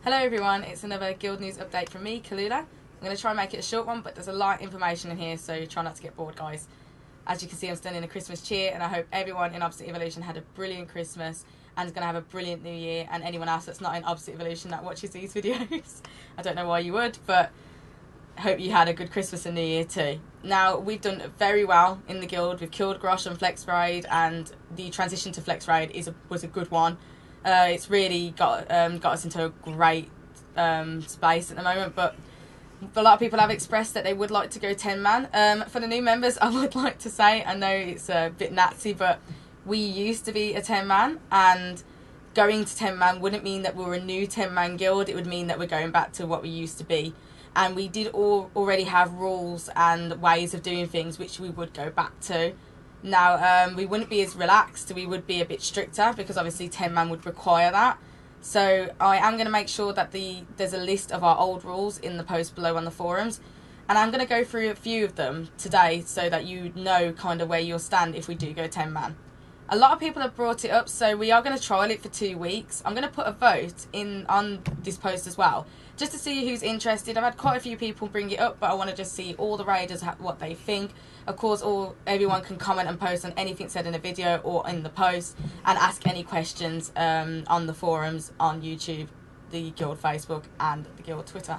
Hello everyone, it's another Guild News update from me, Callula. I'm going to try and make it a short one, but there's a lot of information in here, so try not to get bored, guys. As you can see, I'm still in a Christmas cheer, and I hope everyone in Opposite Evolution had a brilliant Christmas and is going to have a brilliant New Year, and anyone else that's not in Opposite Evolution that watches these videos. I don't know why you would, but I hope you had a good Christmas and New Year too. Now, we've done very well in the Guild. We've killed Grosh on Flex Raid, and the transition to Flex Raid was a good one. It's really got us into a great space at the moment, but a lot of people have expressed that they would like to go 10-man. For the new members, I would like to say, I know it's a bit Nazi, but we used to be a 10-man, and going to 10-man wouldn't mean that we're a new 10-man guild. It would mean that we're going back to what we used to be. And we did already have rules and ways of doing things which we would go back to. Now, we wouldn't be as relaxed, we would be a bit stricter, because obviously 10-man would require that. So I am going to make sure that there's a list of our old rules in the post below on the forums. And I'm going to go through a few of them today so that you know kind of where you'll stand if we do go 10-man. A lot of people have brought it up, so we are going to trial it for 2 weeks. I'm going to put a vote on this post as well, just to see who's interested. I've had quite a few people bring it up, but I want to just see all the raiders what they think. Of course, everyone can comment and post on anything said in the video or in the post, and ask any questions on the forums, on YouTube, the Guild Facebook, and the Guild Twitter.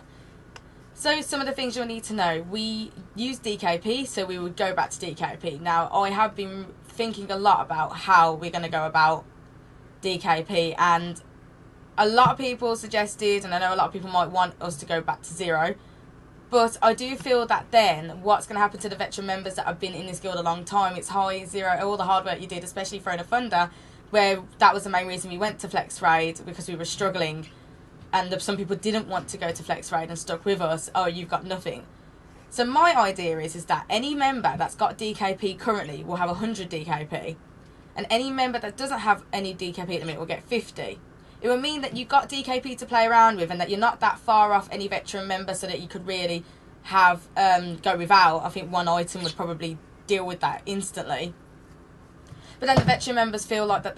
So some of the things you'll need to know. We use DKP, so we would go back to DKP. Now, I have been thinking a lot about how we're going to go about DKP, and a lot of people suggested, and I know a lot of people might want us to go back to 0, but I do feel that then what's going to happen to the veteran members that have been in this guild a long time, it's high 0, all the hard work you did, especially throwing a Thunder, where that was the main reason we went to Flex Raid, because we were struggling, and some people didn't want to go to Flex Raid and stuck with us. Oh, you've got nothing. So my idea is that any member that's got DKP currently will have 100 DKP, and any member that doesn't have any DKP at the minute will get 50. It would mean that you've got DKP to play around with, and that you're not that far off any veteran member, so that you could really have go without. I think one item would probably deal with that instantly. But then the veteran members feel like that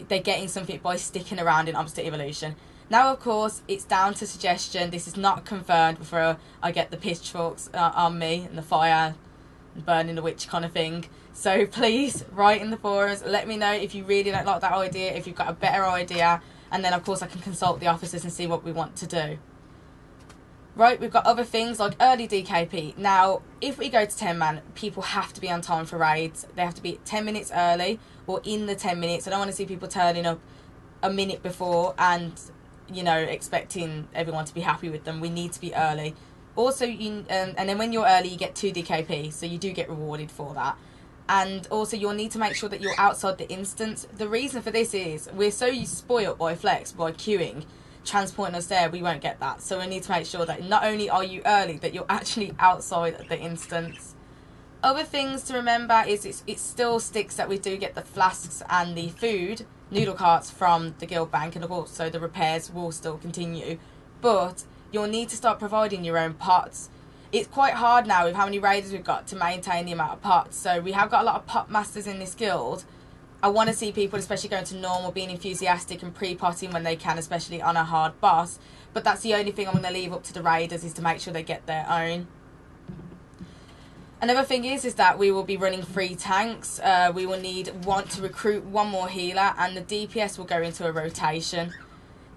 they're getting something by sticking around in Opposite Evolution. Now, of course, it's down to suggestion. This is not confirmed before I get the pitchforks on me and the fire and burning the witch kind of thing. So please write in the forums. Let me know if you really don't like that idea, if you've got a better idea. And then, of course, I can consult the officers and see what we want to do. Right, we've got other things like early DKP. Now, if we go to 10-man, people have to be on time for raids. They have to be 10 minutes early or in the 10 minutes. I don't want to see people turning up a minute before and, you know, expecting everyone to be happy with them. We need to be early. Also, and then when you're early, you get 2 DKP, so you do get rewarded for that. And also, you'll need to make sure that you're outside the instance. The reason for this is we're so spoiled by Flex, by queuing, transporting us there, we won't get that. So we need to make sure that not only are you early, that you're actually outside the instance. Other things to remember is it still sticks that we do get the flasks and the food, noodle carts from the guild bank, and also the repairs will still continue. But you'll need to start providing your own pots. It's quite hard now with how many raiders we've got to maintain the amount of pots. So we have got a lot of pot masters in this guild. I want to see people, especially going to normal, being enthusiastic and pre-potting when they can, especially on a hard boss. But that's the only thing I'm going to leave up to the raiders, is to make sure they get their own. Another thing is that we will be running 3 tanks. We will want to recruit 1 more healer, and the DPS will go into a rotation.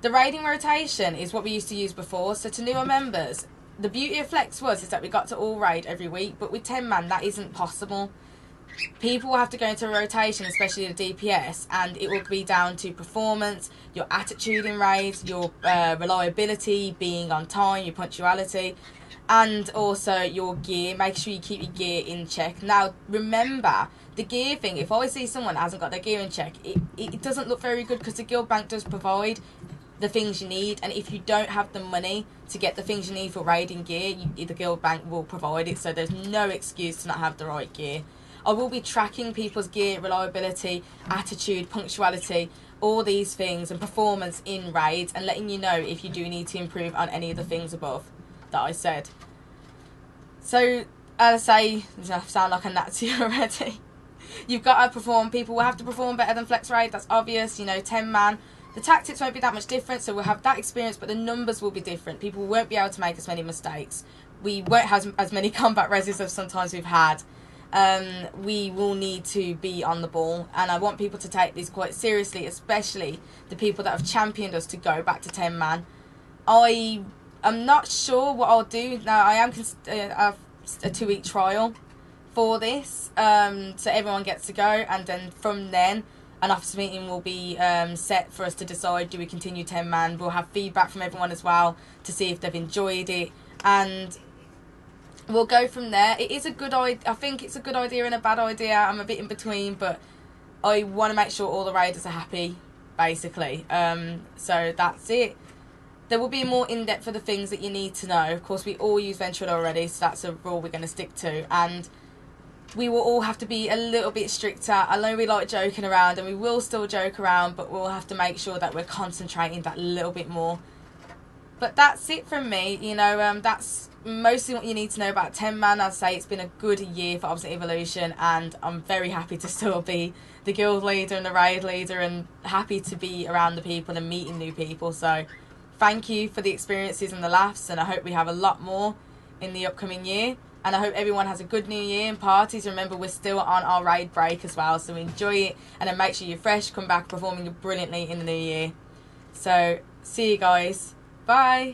The raiding rotation is what we used to use before. So to newer members, the beauty of Flex is that we got to all raid every week, but with 10-man that isn't possible. People will have to go into a rotation, especially the DPS, and it will be down to performance, your attitude in raids, your reliability, being on time, your punctuality, and also your gear. Make sure you keep your gear in check. Now, remember, the gear thing, if I see someone that hasn't got their gear in check, it doesn't look very good, because the guild bank does provide the things you need, and if you don't have the money to get the things you need for raiding gear, the guild bank will provide it, so there's no excuse to not have the right gear. I will be tracking people's gear, reliability, attitude, punctuality, all these things, and performance in raids, and letting you know if you do need to improve on any of the things above that I said. So, as I say, I sound like a Nazi already. You've got to perform. People will have to perform better than Flex Raid. That's obvious. You know, 10-man. The tactics won't be that much different, so we'll have that experience, but the numbers will be different. People won't be able to make as many mistakes. We won't have as many combat reses as sometimes we've had. We will need to be on the ball, and I want people to take this quite seriously, especially the people that have championed us to go back to 10 man. I'm not sure what I'll do now. I am a 2-week trial for this, so everyone gets to go, and then from then an office meeting will be set for us to decide, do we continue 10 man. We'll have feedback from everyone as well to see if they've enjoyed it, and we'll go from there. It is a good idea. I think it's a good idea and a bad idea. I'm a bit in between, but I want to make sure all the raiders are happy, basically. So that's it. There will be more in-depth for the things that you need to know. Of course, we all use Ventrilo already, so that's a rule we're going to stick to. And we will all have to be a little bit stricter. I know we like joking around, and we will still joke around, but we'll have to make sure that we're concentrating that little bit more. But that's it from me. You know, that's mostly what you need to know about 10 man. I'd say it's been a good year for Obstinate Evolution, and I'm very happy to still be the guild leader and the raid leader, and happy to be around the people and meeting new people. So thank you for the experiences and the laughs, and I hope we have a lot more in the upcoming year. And I hope everyone has a good new year and parties. Remember, we're still on our raid break as well, so enjoy it, and then make sure you're fresh, come back performing brilliantly in the new year. So see you guys. Bye.